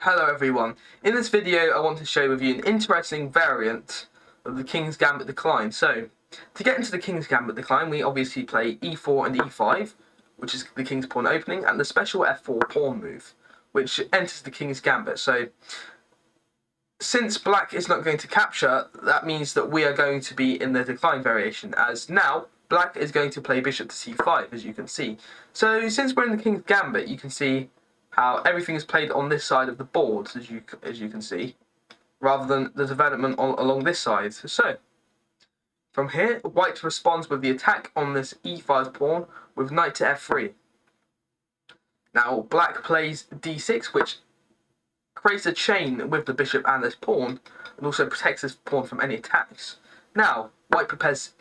Hello everyone. In this video I want to share with you an interesting variant of the King's Gambit decline. So, to get into the King's Gambit decline we obviously play e4 and e5, which is the King's pawn opening, and the special f4 pawn move, which enters the King's Gambit. So, since black is not going to capture, that means that we are going to be in the decline variation, as now black is going to play bishop to c5, as you can see. So, since we're in the King's Gambit, you can see how everything is played on this side of the board, as you can see, rather than the development along this side. So, from here, white responds with the attack on this e5 pawn with knight to f3. Now, black plays d6, which creates a chain with the bishop and this pawn, and also protects this pawn from any attacks. Now, white prepares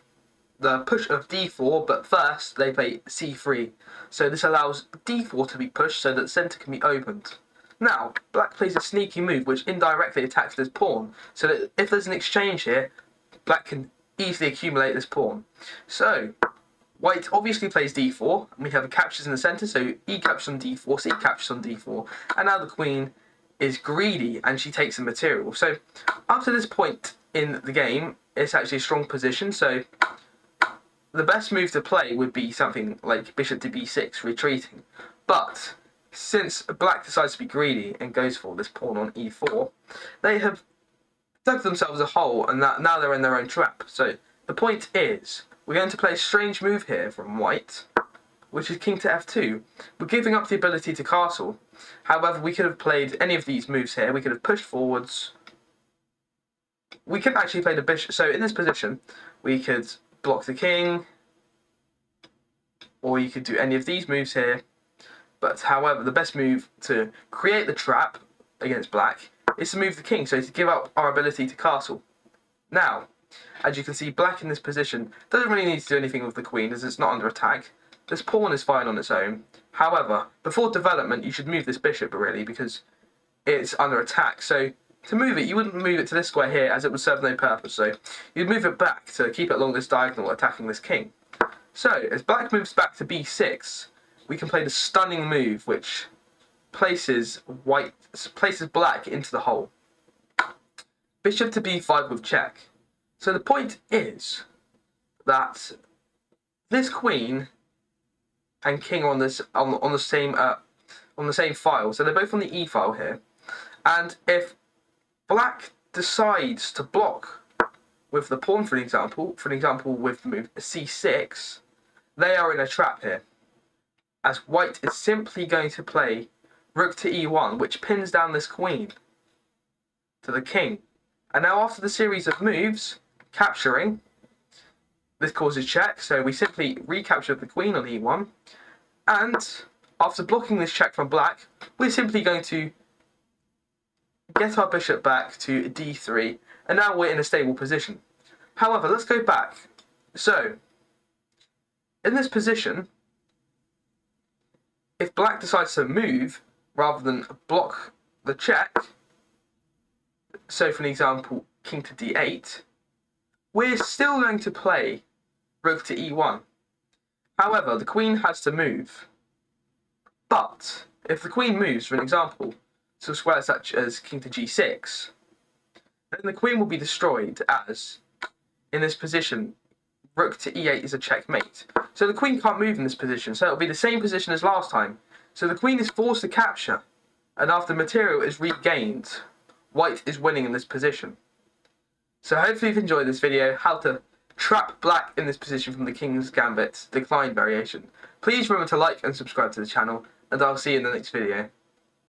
the push of d4, but first they play c3. So this allows d4 to be pushed so that the centre can be opened. Now, black plays a sneaky move which indirectly attacks this pawn, so that if there's an exchange here, black can easily accumulate this pawn. So, white obviously plays d4, and we have captures in the centre, so e captures on d4, c captures on d4, and now the queen is greedy and she takes the material. So, up to this point in the game, it's actually a strong position, so the best move to play would be something like bishop to b6, retreating. But since black decides to be greedy and goes for this pawn on e4, they have dug themselves a hole, and now they're in their own trap. So the point is, we're going to play a strange move here from white, which is king to f2. We're giving up the ability to castle. However, we could have played any of these moves here. We could have pushed forwards. We could actually play the bishop. So in this position, we could block the king, or you could do any of these moves here. But however, the best move to create the trap against black is to move the king, so to give up our ability to castle. Now, as you can see, black in this position doesn't really need to do anything with the queen, as it's not under attack. This pawn is fine on its own. However, before development, you should move this bishop, really, because it's under attack. So to move it, you wouldn't move it to this square here, as it would serve no purpose. So you'd move it back to keep it along this diagonal, attacking this king. So, as black moves back to b6, we can play the stunning move, which places black into the hole. Bishop to b5 with check. So the point is that this queen and king are on the same file, so they're both on the e file here. And if black decides to block with the pawn, for example with the move c6, they are in a trap here, as white is simply going to play rook to e1, which pins down this queen to the king. And now after the series of moves, capturing, this causes check, so we simply recapture the queen on e1, and after blocking this check from black, we're simply going to get our bishop back to d3, and now we're in a stable position. However, let's go back. So, in this position, if black decides to move rather than block the check, so for an example, king to d8, we're still going to play rook to e1. However, the queen has to move. But if the queen moves, for an example, to a square such as king to g6, then the queen will be destroyed, as in this position, rook to e8 is a checkmate. So the queen can't move in this position, so it'll be the same position as last time. So the queen is forced to capture, and after material is regained, white is winning in this position. So hopefully you've enjoyed this video, how to trap black in this position from the King's Gambit decline variation. Please remember to like and subscribe to the channel, and I'll see you in the next video.